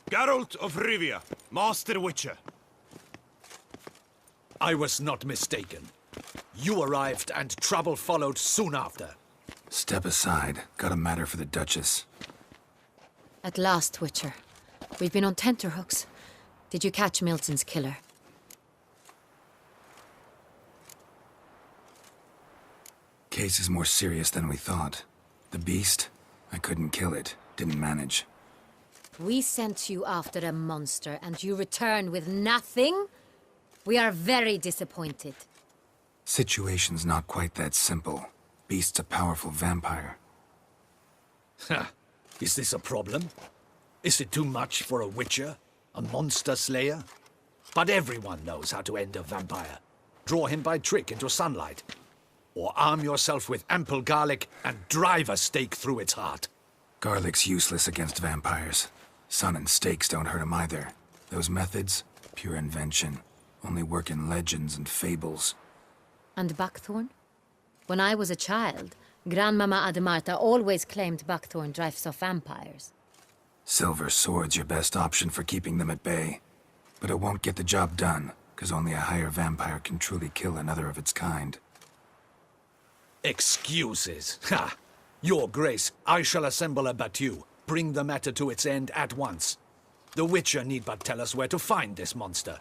Geralt of Rivia, Master Witcher. I was not mistaken. You arrived and trouble followed soon after. Step aside. Got a matter for the Duchess. At last, Witcher. We've been on tenterhooks. Did you catch Milton's killer? Case is more serious than we thought. The beast? I couldn't kill it. Didn't manage. We sent you after a monster, and you return with nothing? We are very disappointed. Situation's not quite that simple. Beast's a powerful vampire. Ha! Is this a problem? Is it too much for a Witcher? A monster slayer? But everyone knows how to end a vampire. Draw him by trick into sunlight. Or arm yourself with ample garlic and drive a stake through its heart. Garlic's useless against vampires. Sun and stakes don't hurt him either. Those methods, pure invention. Only work in legends and fables. And buckthorn? When I was a child, Grandmama Ademarta always claimed buckthorn drives off vampires. Silver sword's your best option for keeping them at bay. But it won't get the job done, because only a higher vampire can truly kill another of its kind. Excuses. Ha! Your Grace, I shall assemble a battue. Bring the matter to its end at once. The Witcher need but tell us where to find this monster.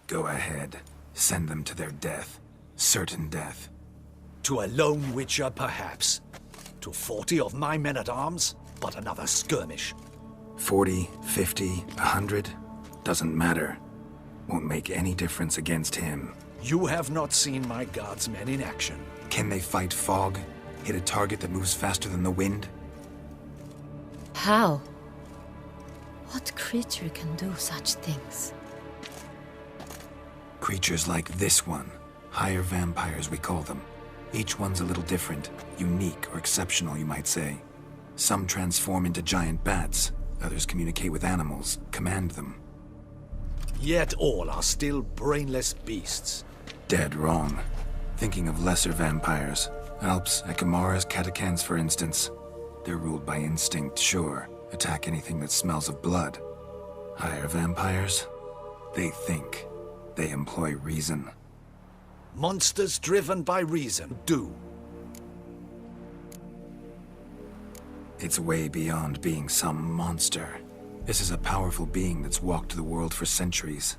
Go ahead. Send them to their death. Certain death. To a lone Witcher, perhaps. To 40 of my men-at-arms, but another skirmish. 40, 50, 100? Doesn't matter. Won't make any difference against him. You have not seen my guardsmen in action. Can they fight fog? Hit a target that moves faster than the wind? How? What creature can do such things? Creatures like this one. Higher vampires, we call them. Each one's a little different. Unique or exceptional, you might say. Some transform into giant bats. Others communicate with animals, command them. Yet all are still brainless beasts. Dead wrong. Thinking of lesser vampires. Alps, Ekamaras, Catacans, for instance. They're ruled by instinct, sure. Attack anything that smells of blood. Higher vampires? They think. They employ reason. Monsters driven by reason do. It's way beyond being some monster. This is a powerful being that's walked the world for centuries.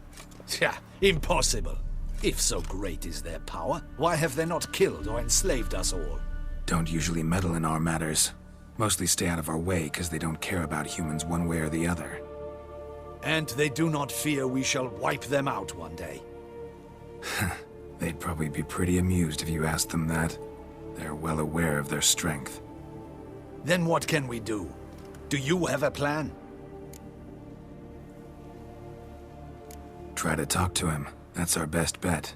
Yeah, impossible. If so great is their power, why have they not killed or enslaved us all? Don't usually meddle in our matters. Mostly stay out of our way because they don't care about humans one way or the other. And they do not fear we shall wipe them out one day. They'd probably be pretty amused if you asked them that. They're well aware of their strength. Then what can we do? Do you have a plan? Try to talk to him. That's our best bet.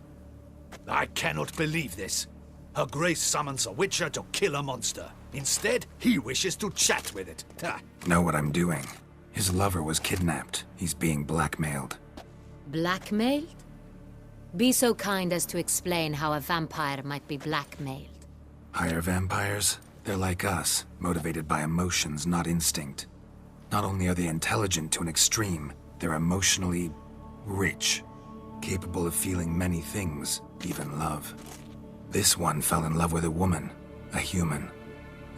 I cannot believe this. Her Grace summons a Witcher to kill a monster. Instead, he wishes to chat with it. Ha. Know what I'm doing. His lover was kidnapped. He's being blackmailed. Blackmailed? Be so kind as to explain how a vampire might be blackmailed. Higher vampires? They're like us, motivated by emotions, not instinct. Not only are they intelligent to an extreme, they're emotionally rich. Capable of feeling many things, even love. This one fell in love with a woman, a human,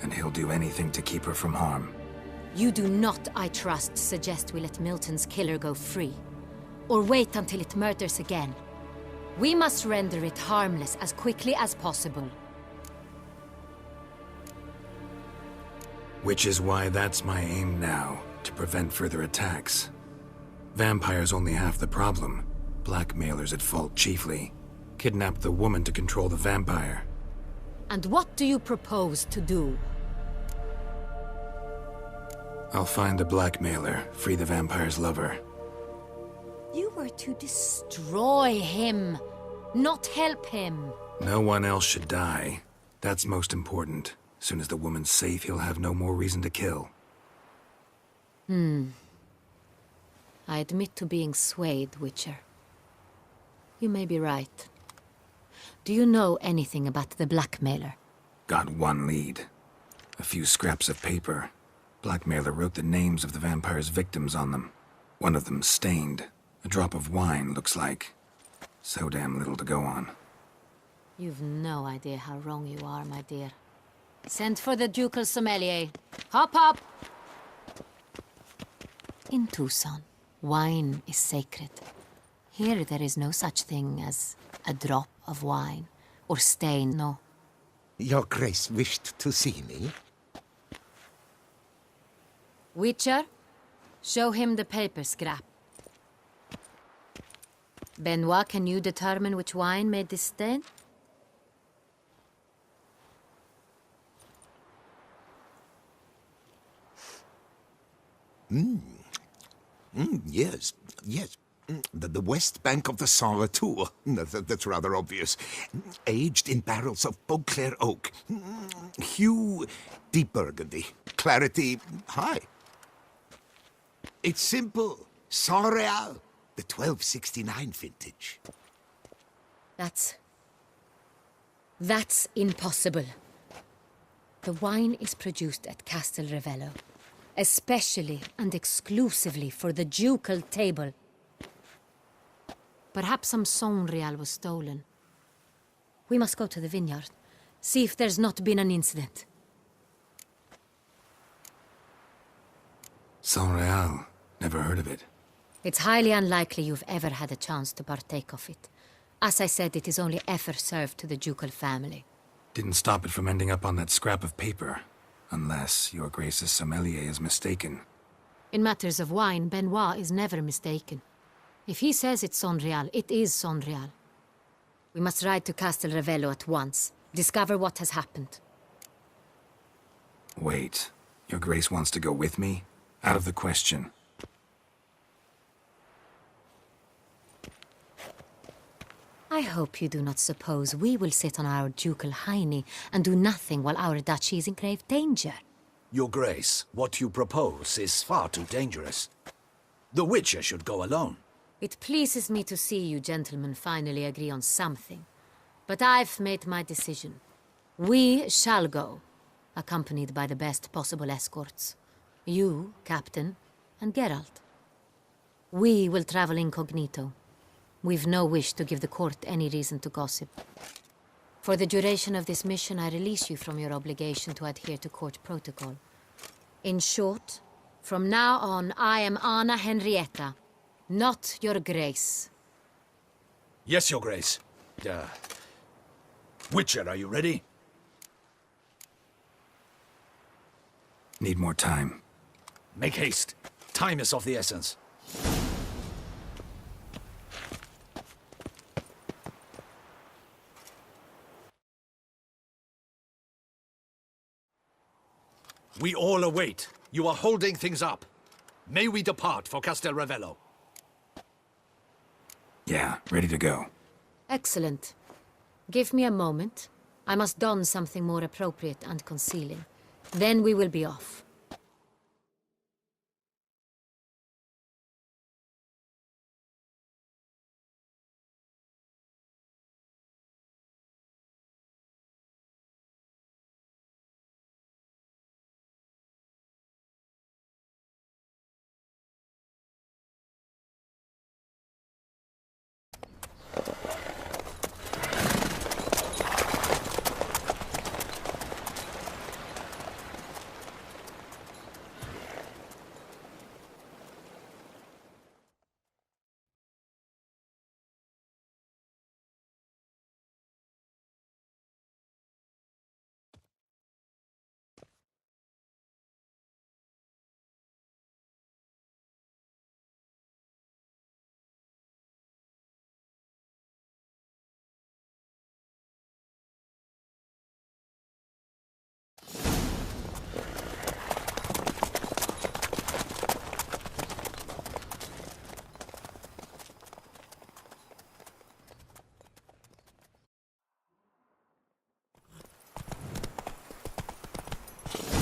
and he'll do anything to keep her from harm. You do not, I trust, suggest we let Milton's killer go free. Or wait until it murders again. We must render it harmless as quickly as possible. Which is why that's my aim now, to prevent further attacks. Vampires only half the problem. Blackmailers at fault chiefly. Kidnap the woman to control the vampire. And what do you propose to do? I'll find the blackmailer, free the vampire's lover. You were to destroy him, not help him. No one else should die. That's most important. Soon as the woman's safe, he'll have no more reason to kill. I admit to being swayed, Witcher. You may be right. Do you know anything about the blackmailer? Got one lead. A few scraps of paper. Blackmailer wrote the names of the vampire's victims on them. One of them stained. A drop of wine, looks like. So damn little to go on. You've no idea how wrong you are, my dear. Send for the ducal sommelier. Hop, hop! In Tucson, wine is sacred. Here there is no such thing as a drop of wine, or stain, no. Your Grace wished to see me? Witcher, show him the paper scrap. Benoit, can you determine which wine made this stain? Yes, yes. The west bank of the Saar too. That's rather obvious. Aged in barrels of Beauclair oak. Hue, deep burgundy. Clarity, high. It's simple. Saint-Réal, the 1269 vintage. That's impossible. The wine is produced at Castel Ravello, especially and exclusively for the ducal table. Perhaps some Saint-Réal was stolen. We must go to the vineyard, see if there's not been an incident. Saint-Réal. Never heard of it. It's highly unlikely you've ever had a chance to partake of it. As I said, it is only ever served to the ducal family. Didn't stop it from ending up on that scrap of paper. Unless your Grace's sommelier is mistaken. In matters of wine, Benoit is never mistaken. If he says it's Saint-Réal, it is Saint-Réal. We must ride to Castel Ravello at once. Discover what has happened. Wait. Your Grace wants to go with me? Out of the question. I hope you do not suppose we will sit on our ducal hiney and do nothing while our duchy is in grave danger. Your Grace, what you propose is far too dangerous. The Witcher should go alone. It pleases me to see you gentlemen finally agree on something. But I've made my decision. We shall go, accompanied by the best possible escorts. You, Captain, and Geralt. We will travel incognito. We've no wish to give the court any reason to gossip. For the duration of this mission, I release you from your obligation to adhere to court protocol. In short, from now on, I am Anna Henrietta, not your Grace. Yes, Your Grace. Witcher, are you ready? Need more time. Make haste. Time is of the essence. We all await. You are holding things up. May we depart for Castel Ravello? Yeah, ready to go. Excellent. Give me a moment. I must don something more appropriate and concealing. Then we will be off.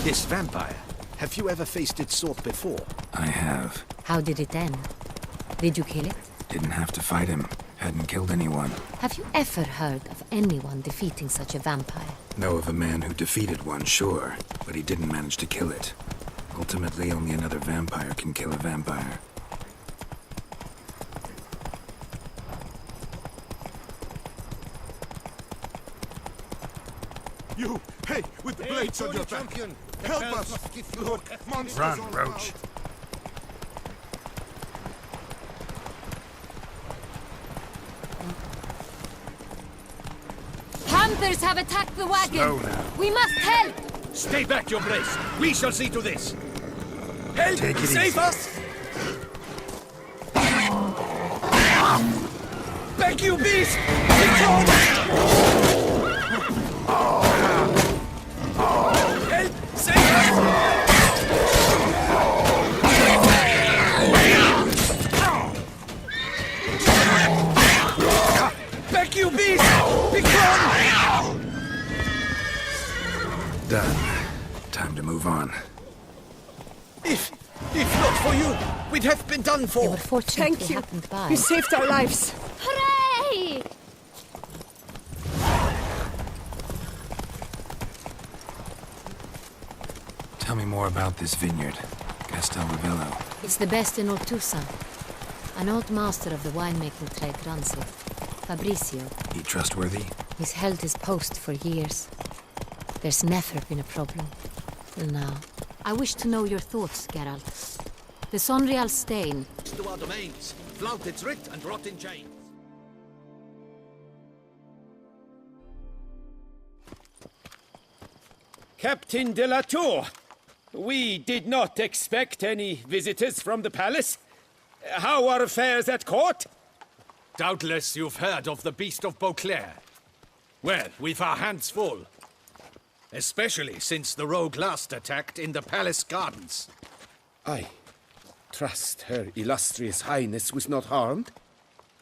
This vampire, have you ever faced its sort before? I have. How did it end? Did you kill it? Didn't have to fight him. Hadn't killed anyone. Have you ever heard of anyone defeating such a vampire? Know of a man who defeated one, sure, but he didn't manage to kill it. Ultimately, only another vampire can kill a vampire. You, hey, with the blades on your back. Help us! Look, monsters Run, all Roach. around. Hunters have attacked the wagon! Slow now. We must help! Stay back, your grace. We shall see to this. Help! Take it Save easy. us! Beg you, beast! Help! Save us! Back, you beast! Be gone! Done. Time to move on. If not for you, we'd have been done They for. were fortunately happened by. You saved our lives. Hooray! Tell me more about this vineyard, Castel Ravello. It's the best in Ortusa. An old master of the winemaking trade runs it. Fabricio. He trustworthy? He's held his post for years. There's never been a problem. Till now. I wish to know your thoughts, Geralt. The Sonreal stain. To our domains, flout its writ and rot in chains. Captain de la Tour, we did not expect any visitors from the palace. How are affairs at court? Doubtless you've heard of the Beast of Beauclair. Well, we've our hands full. Especially since the rogue last attacked in the palace gardens. I trust Her Illustrious Highness was not harmed.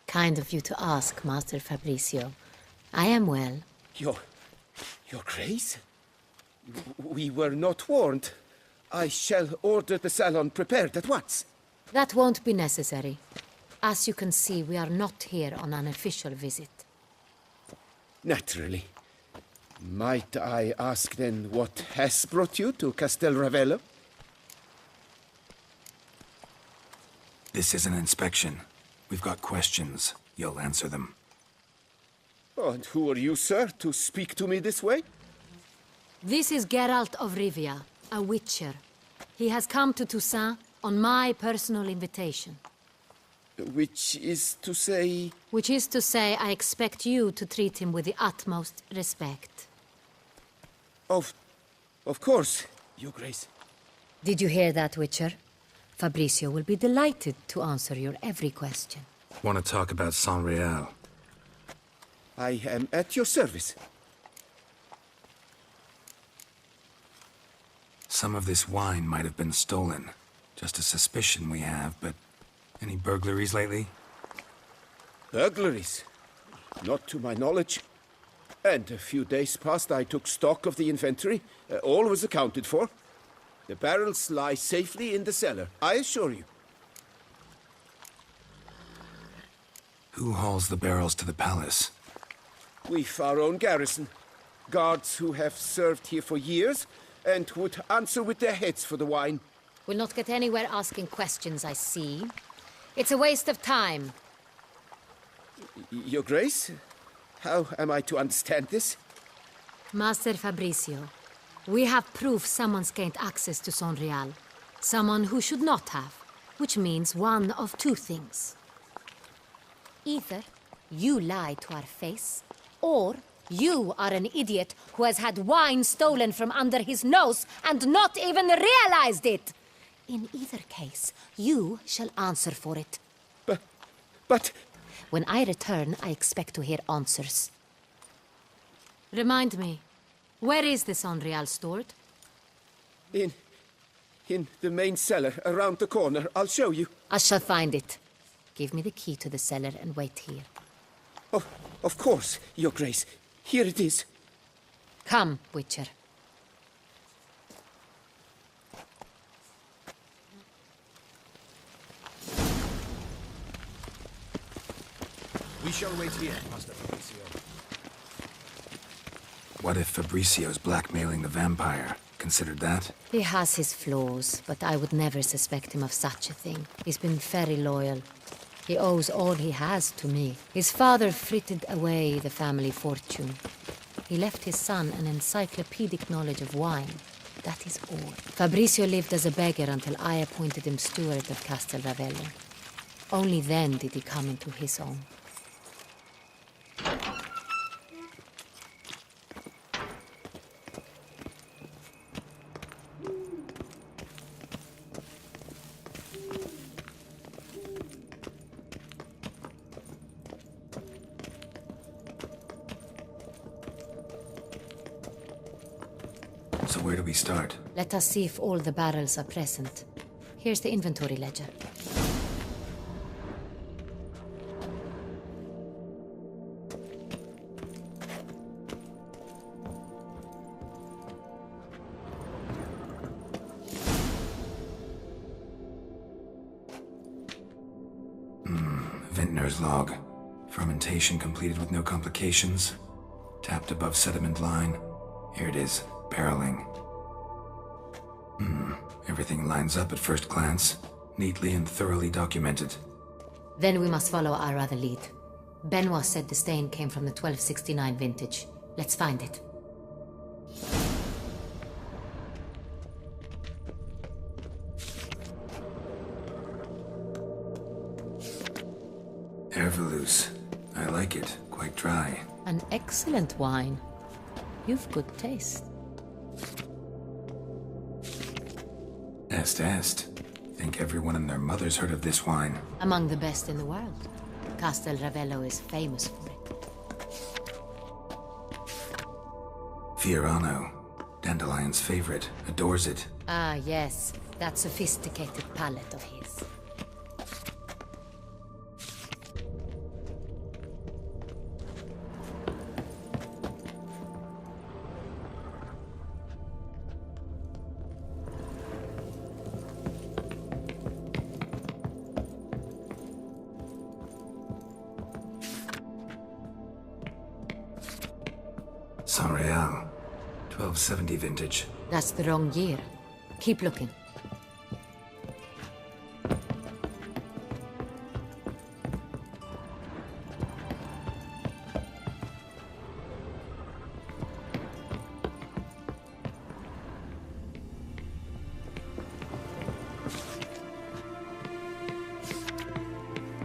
Kind of you to ask, Master Fabricio. I am well. Your Grace? We were not warned. I shall order the salon prepared at once. That won't be necessary. As you can see, we are not here on an official visit. Naturally. Might I ask then what has brought you to Castel Ravello? This is an inspection. We've got questions. You'll answer them. Oh, and who are you, sir, to speak to me this way? This is Geralt of Rivia, a witcher. He has come to Toussaint on my personal invitation. Which is to say... Which is to say, I expect you to treat him with the utmost respect. Of course, Your Grace. Did you hear that, Witcher? Fabricio will be delighted to answer your every question. Want to talk about Saint-Réal? I am at your service. Some of this wine might have been stolen. Just a suspicion we have, but any burglaries lately? Burglaries? Not to my knowledge. And a few days past I took stock of the inventory. All was accounted for. The barrels lie safely in the cellar, I assure you. Who hauls the barrels to the palace? We've our own garrison. Guards who have served here for years and would answer with their heads for the wine. We'll not get anywhere asking questions, I see. It's a waste of time. Your Grace? How am I to understand this? Master Fabricio, we have proof someone's gained access to Sonreal. Someone who should not have. Which means one of two things. Either you lie to our face, or you are an idiot who has had wine stolen from under his nose and not even realized it. In either case, you shall answer for it. But... When I return, I expect to hear answers. Remind me, where is the Sonreal stored? In the main cellar, around the corner. I'll show you. I shall find it. Give me the key to the cellar and wait here. Oh, of course, Your Grace. Here it is. Come, Witcher. We shall wait here, Master Fabricio. What if Fabricio's blackmailing the vampire? Considered that? He has his flaws, but I would never suspect him of such a thing. He's been very loyal. He owes all he has to me. His father frittered away the family fortune. He left his son an encyclopedic knowledge of wine. That is all. Fabricio lived as a beggar until I appointed him steward of Castel Ravello. Only then did he come into his own. So where do we start? Let us see if all the barrels are present. Here's the inventory ledger. Vintner's log. Fermentation completed with no complications. Tapped above sediment line. Here it is. Barreling. Everything lines up at first glance. Neatly and thoroughly documented. Then we must follow our other lead. Benoit said the stain came from the 1269 vintage. Let's find it. Herveloos. I like it. Quite dry. An excellent wine. You've good taste. Est. Think everyone and their mother's heard of this wine. Among the best in the world. Castel Ravello is famous for it. Fiorano. Dandelion's favorite. Adores it. Ah, yes. That sophisticated palate of his. San Real. 1270 vintage. That's the wrong year. Keep looking.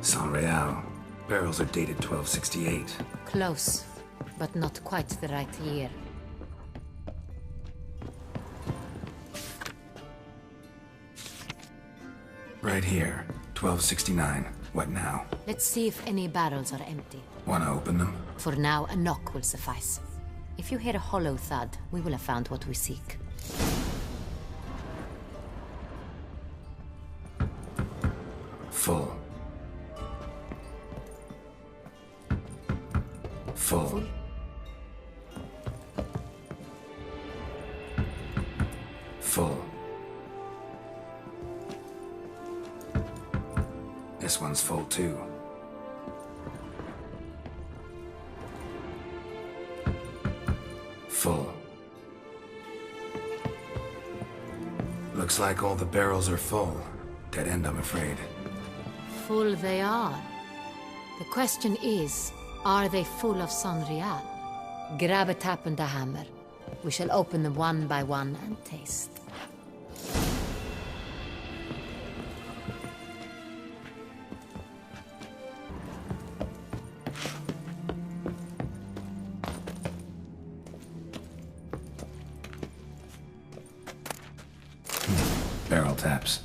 San Real. Barrels are dated 1268. Close, but not quite the right year. Right here. 1269. What now? Let's see if any barrels are empty. Wanna open them? For now, a knock will suffice. If you hear a hollow thud, we will have found what we seek. Full. Full. Full. This one's full too. Full. Looks like all the barrels are full. Dead end, I'm afraid. Full they are. The question is, are they full of San Real? Grab a tap and a hammer. We shall open them one by one and taste. Barrel taps.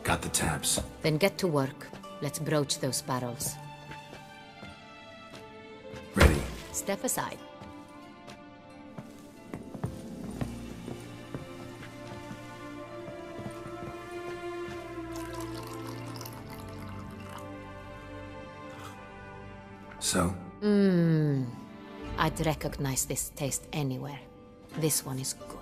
Got the taps. Then get to work. Let's broach those barrels. Ready. Step aside. So? I'd recognize this taste anywhere. This one is good.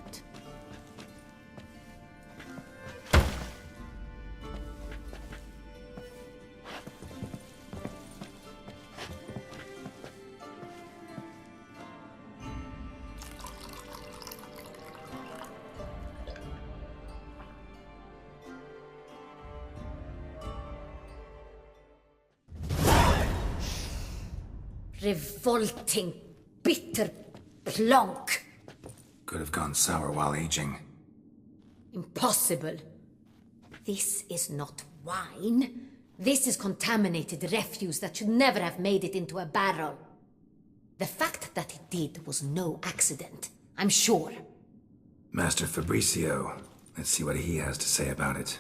Revolting, bitter plonk. Could have gone sour while aging. Impossible. This is not wine. This is contaminated refuse that should never have made it into a barrel. The fact that it did was no accident, I'm sure. Master Fabricio. Let's see what he has to say about it.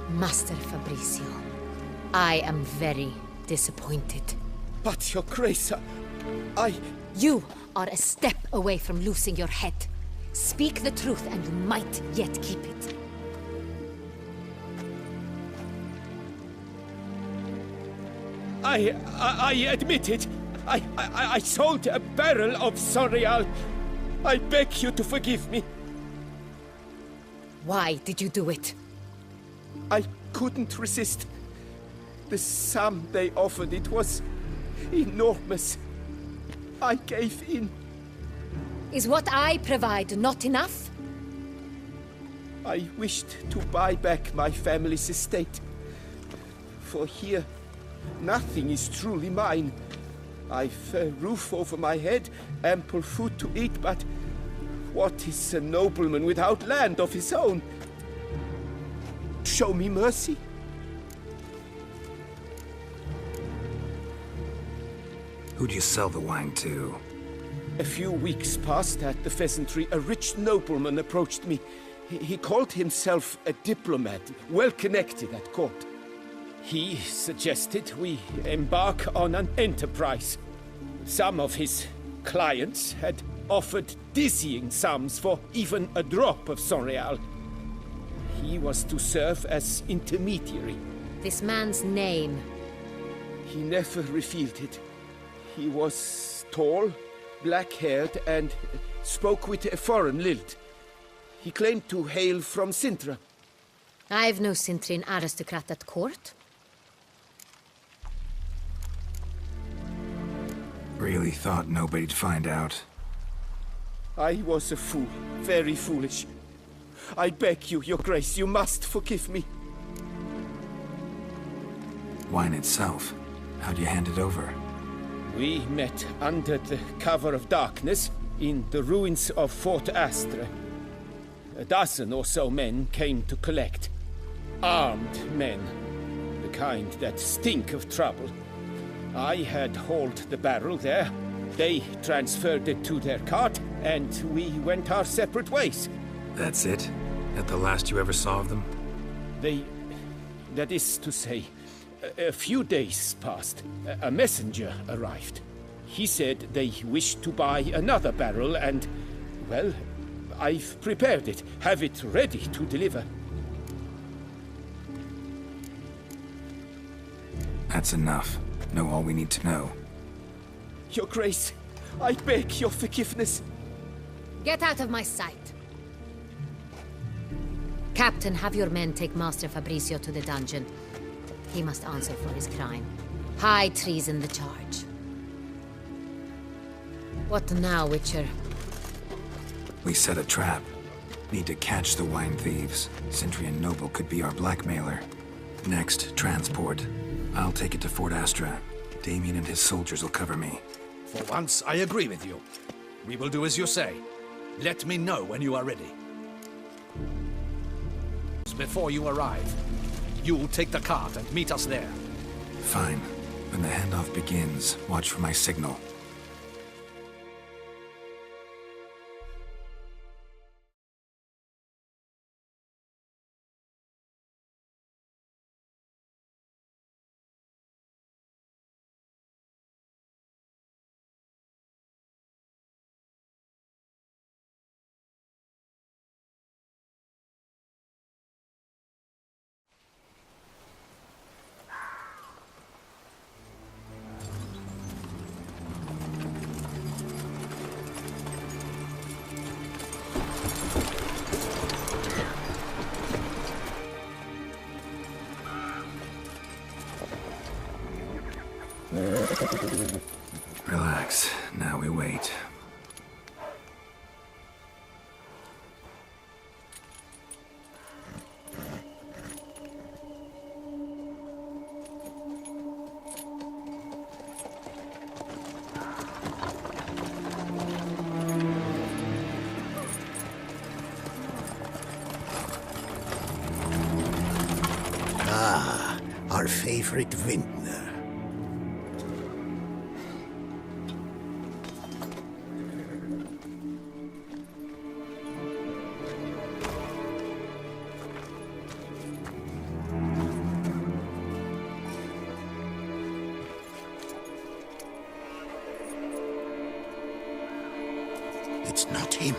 Master Fabricio, I am very disappointed. But, Your Grace, I... You are a step away from losing your head. Speak the truth and you might yet keep it. I admit it. I sold a barrel of Sorial. I beg you to forgive me. Why did you do it? I couldn't resist. The sum they offered, it was enormous. I gave in. Is what I provide not enough? I wished to buy back my family's estate. For here, nothing is truly mine. I've a roof over my head, ample food to eat, but what is a nobleman without land of his own? Show me mercy. Who'd you sell the wine to? A few weeks past at the Pheasantry, a rich nobleman approached me. He called himself a diplomat, well connected at court. He suggested we embark on an enterprise. Some of his clients had offered dizzying sums for even a drop of Sorial. He was to serve as intermediary. This man's name. He never revealed it. He was tall, black-haired, and spoke with a foreign lilt. He claimed to hail from Sintra. I've no Sintrin aristocrat at court. Really thought nobody'd find out. I was a fool, very foolish. I beg you, Your Grace, you must forgive me. Wine itself. How'd you hand it over? We met under the cover of darkness in the ruins of Fort Astre. A dozen or so men came to collect. Armed men. The kind that stink of trouble. I had hauled the barrel there. They transferred it to their cart, and we went our separate ways. That's it? That the last you ever saw of them? That is to say, a few days passed. A messenger arrived. He said they wished to buy another barrel and, well, I've prepared it. Have it ready to deliver. That's enough. Know all we need to know. Your Grace, I beg your forgiveness. Get out of my sight. Captain, have your men take Master Fabricio to the dungeon. He must answer for his crime. High treason the charge. What now, Witcher? We set a trap. Need to catch the wine thieves. Sentry and Noble could be our blackmailer. Next, transport. I'll take it to Fort Astra. Damien and his soldiers will cover me. For once, I agree with you. We will do as you say. Let me know when you are ready. Before you arrive, you'll take the cart and meet us there. Fine. When the handoff begins, watch for my signal. wait. Our favorite vintner. It's not him.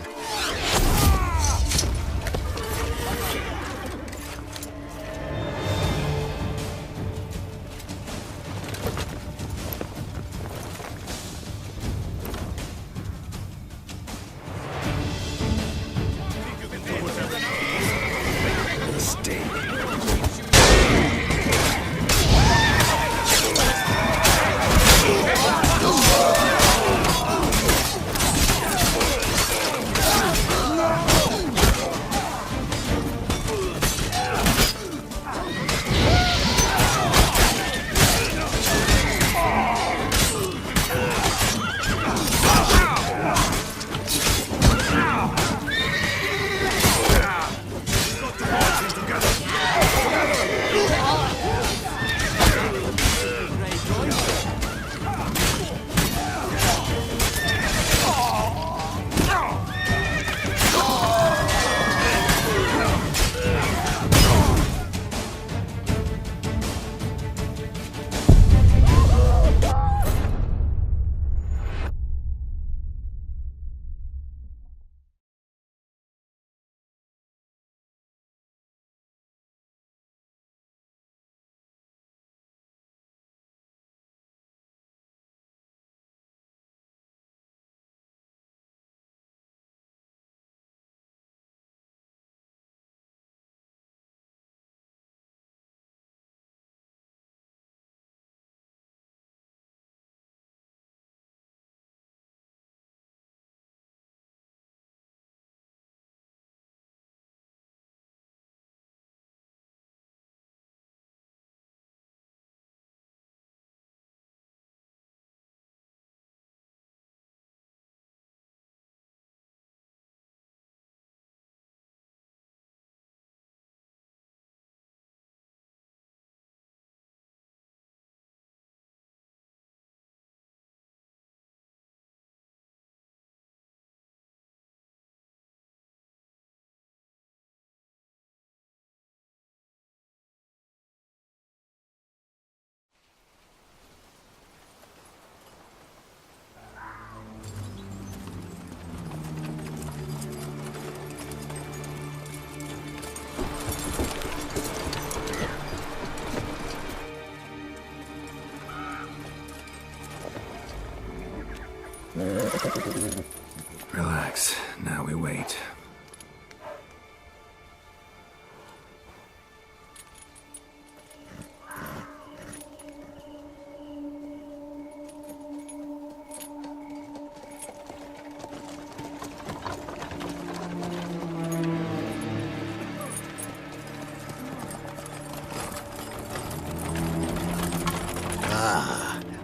Relax. Now we wait.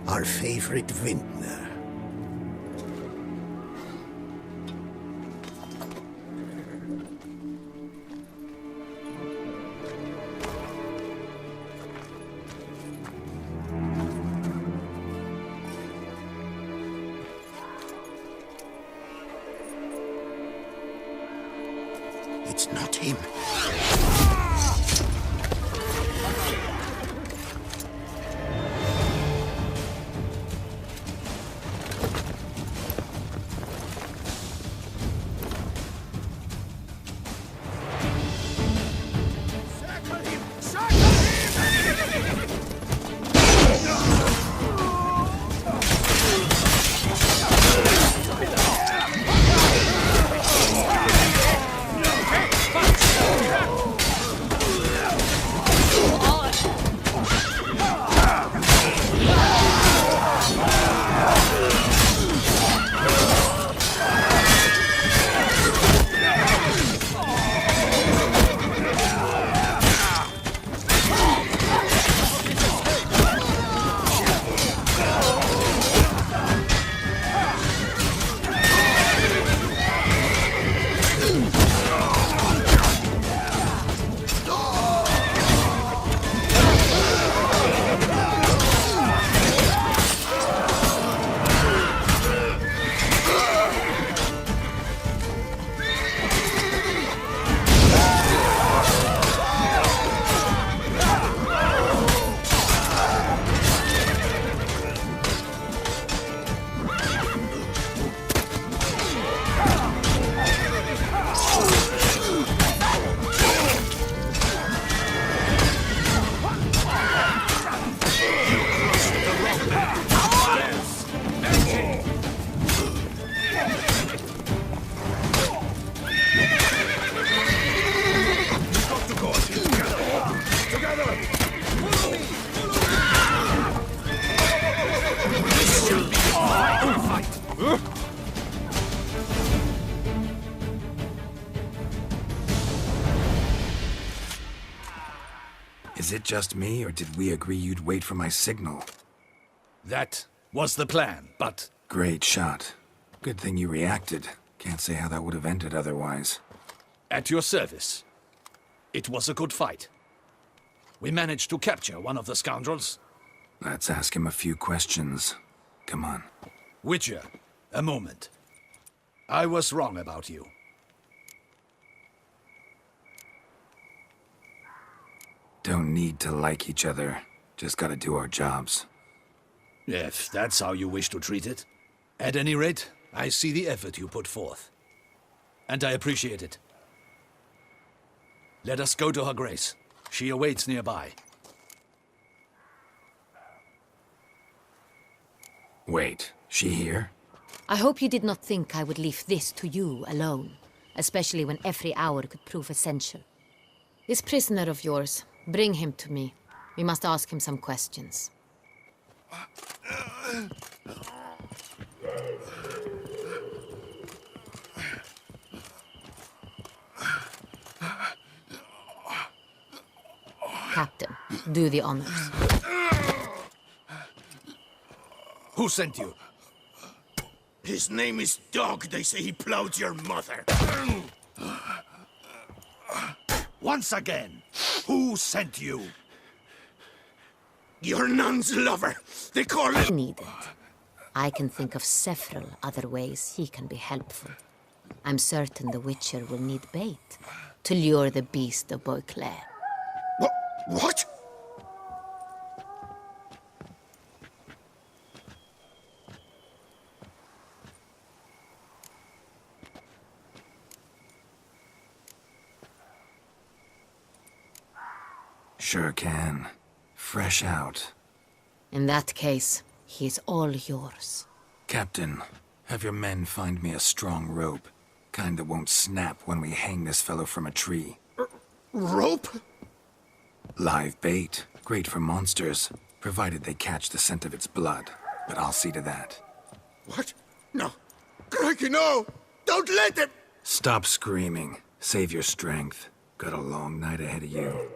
Our favorite vintner. It's not him. Is it just me, or did we agree you'd wait for my signal? That was the plan, but Great shot. Good thing you reacted. Can't say how that would have ended otherwise. at your service. It was a good fight. We managed to capture one of the scoundrels. Let's ask him a few questions. Come on. Witcher, a moment. I was wrong about you. Don't need to like each other. Just gotta do our jobs. If that's how you wish to treat it. At any rate, I see the effort you put forth. And I appreciate it. Let us go to her grace. She awaits nearby. Wait, she here? I hope you did not think I would leave this to you alone, especially when every hour could prove essential. This prisoner of yours, bring him to me. We must ask him some questions. Captain, do the honors. Who sent you? His name is Dog. They say he plowed your mother. Once again, who sent you? Your nun's lover. They call it... Needed. I can think of several other ways he can be helpful. I'm certain the Witcher will need bait to lure the beast of Beauclair. What? Sure can. Fresh out. In that case, he is all yours. Captain, have your men find me a strong rope. Kind that won't snap when we hang this fellow from a tree. Rope? Live bait. Great for monsters, provided they catch the scent of its blood. But I'll see to that. What? No. Crikey, no! Don't let him! Stop screaming. Save your strength. Got a long night ahead of you.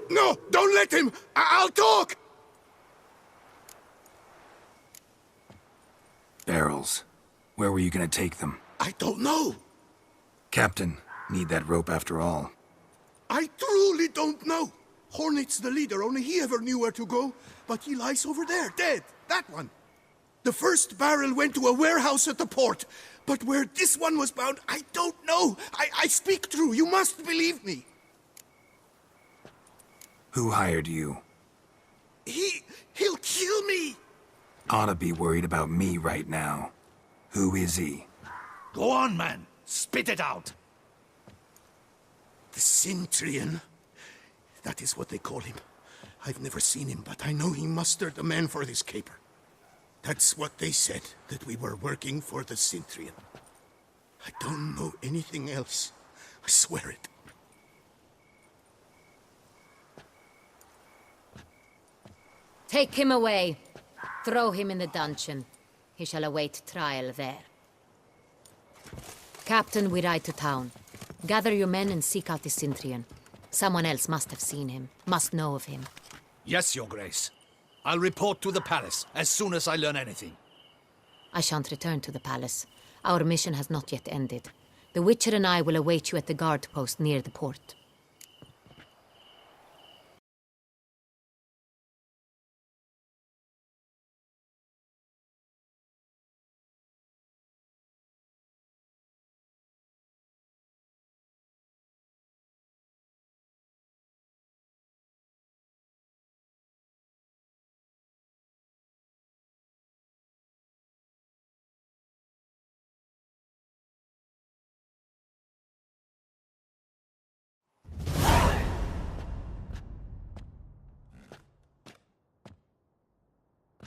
No! Don't let him! I'll talk! Barrels. Where were you gonna take them? I don't know. Captain, need that rope after all. I truly don't know. Hornet's the leader, only he ever knew where to go. But he lies over there, dead. That one. The first barrel went to a warehouse at the port. But where this one was bound, I don't know. I speak true. You must believe me. Who hired you? He'll kill me. Oughta be worried about me right now. Who is he? Go on, man. Spit it out. The Cintrian. That is what they call him. I've never seen him, but I know he mustered a man for this caper. That's what they said, that we were working for the Cintrian. I don't know anything else. I swear it. Take him away. Throw him in the dungeon. He shall await trial there. Captain, we ride to town. Gather your men and seek out the Cintrian. Someone else must have seen him, must know of him. Yes, Your Grace. I'll report to the palace as soon as I learn anything. I shan't return to the palace. Our mission has not yet ended. The Witcher and I will await you at the guard post near the port.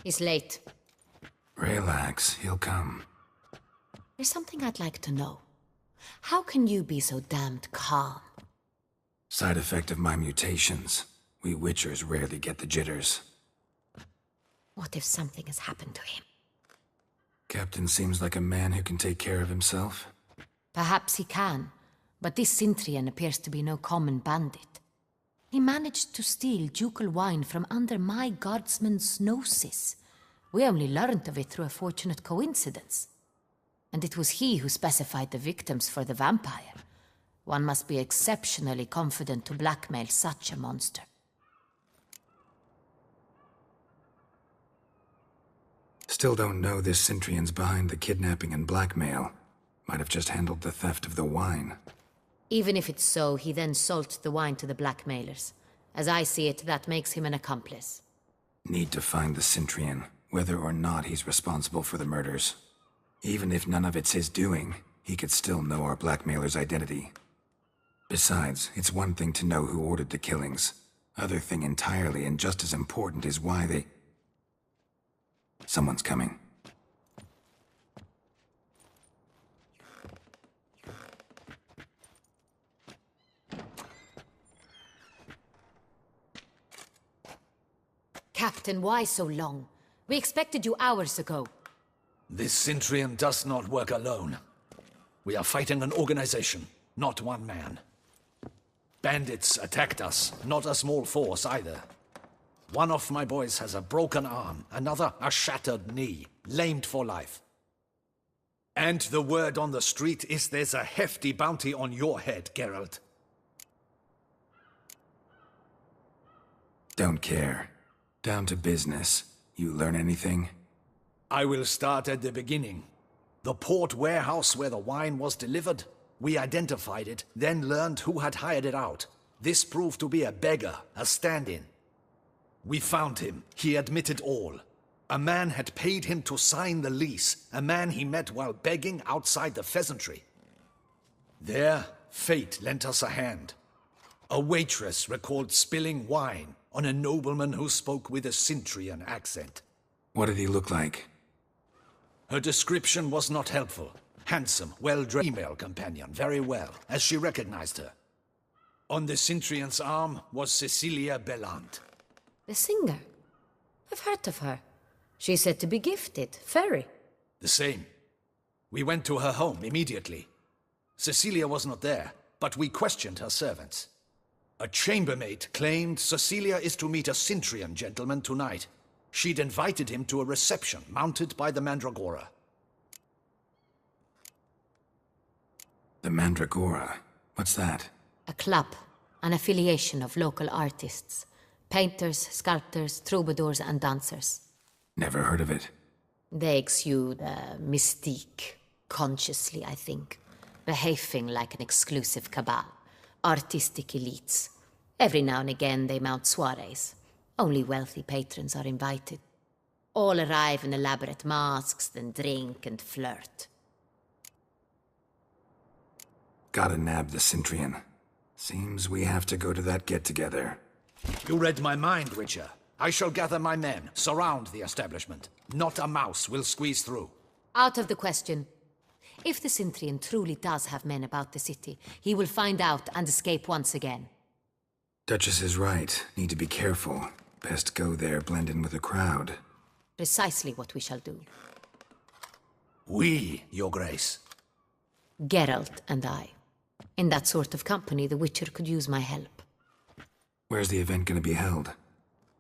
He's late. Relax, he'll come. There's something I'd like to know. How can you be so damned calm? Side effect of my mutations. We Witchers rarely get the jitters. What if something has happened to him? Captain seems like a man who can take care of himself. Perhaps he can, but this Cintrian appears to be no common bandit. He managed to steal ducal wine from under my guardsman's noses. We only learned of it through a fortunate coincidence. And it was he who specified the victims for the vampire. One must be exceptionally confident to blackmail such a monster. Still don't know this Cintrian's behind the kidnapping and blackmail. Might have just handled the theft of the wine. Even if it's so, he then sold the wine to the blackmailers. As I see it, that makes him an accomplice. Need to find the Cintrian, whether or not he's responsible for the murders. Even if none of it's his doing, he could still know our blackmailer's identity. Besides, it's one thing to know who ordered the killings. Other thing entirely, and just as important, is why they... Someone's coming. Captain, why so long? We expected you hours ago. This Cintrian does not work alone. We are fighting an organization, not one man. Bandits attacked us, not a small force either. One of my boys has a broken arm, another a shattered knee, lamed for life. And the word on the street is there's a hefty bounty on your head, Geralt. Don't care. Down to business. You learn anything? I will start at the beginning. The port warehouse where the wine was delivered. We identified it, then learned who had hired it out. This proved to be a beggar, a stand-in. We found him. He admitted all. A man had paid him to sign the lease, a man he met while begging outside the pheasantry. There, fate lent us a hand. A waitress recalled spilling wine on a nobleman who spoke with a Cintrian accent. What did he look like? Her description was not helpful. Handsome, well-dressed female companion, very well, as she recognized her. On the Cintrian's arm was Cecilia Bellant. The singer? I've heard of her. She's said to be gifted, fairy. The same. We went to her home immediately. Cecilia was not there, but we questioned her servants. A chambermaid claimed Cecilia is to meet a Cintrian gentleman tonight. She'd invited him to a reception mounted by the Mandragora. The Mandragora? What's that? A club, an affiliation of local artists. Painters, sculptors, troubadours and dancers. Never heard of it. They exude mystique, consciously, I think. Behaving like an exclusive cabal. Artistic elites. Every now and again they mount soirees. Only wealthy patrons are invited. All arrive in elaborate masks, then drink and flirt. Gotta nab the Cintrian. Seems we have to go to that get-together. You read my mind, Witcher. I shall gather my men, surround the establishment. Not a mouse will squeeze through. Out of the question. If the Cintrian truly does have men about the city, he will find out and escape once again. Duchess is right. Need to be careful. Best go there, blend in with the crowd. Precisely what we shall do. We, Your Grace. Geralt and I. In that sort of company, the Witcher could use my help. Where's the event gonna be held?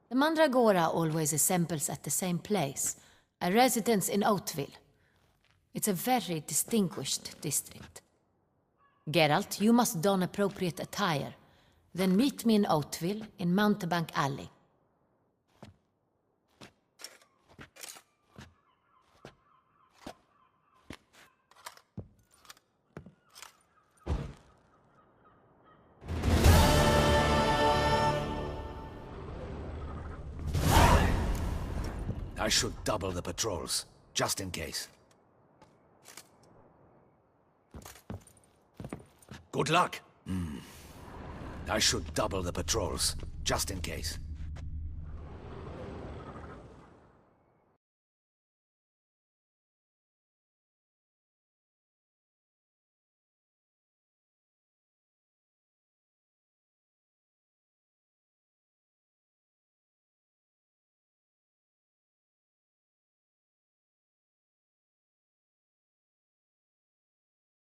The Mandragora always assembles at the same place, a residence in Oatville. It's a very distinguished district. Geralt, you must don appropriate attire. Then meet me in Oatville, in Mountebank Alley. I should double the patrols, just in case. Good luck. I should double the patrols, just in case.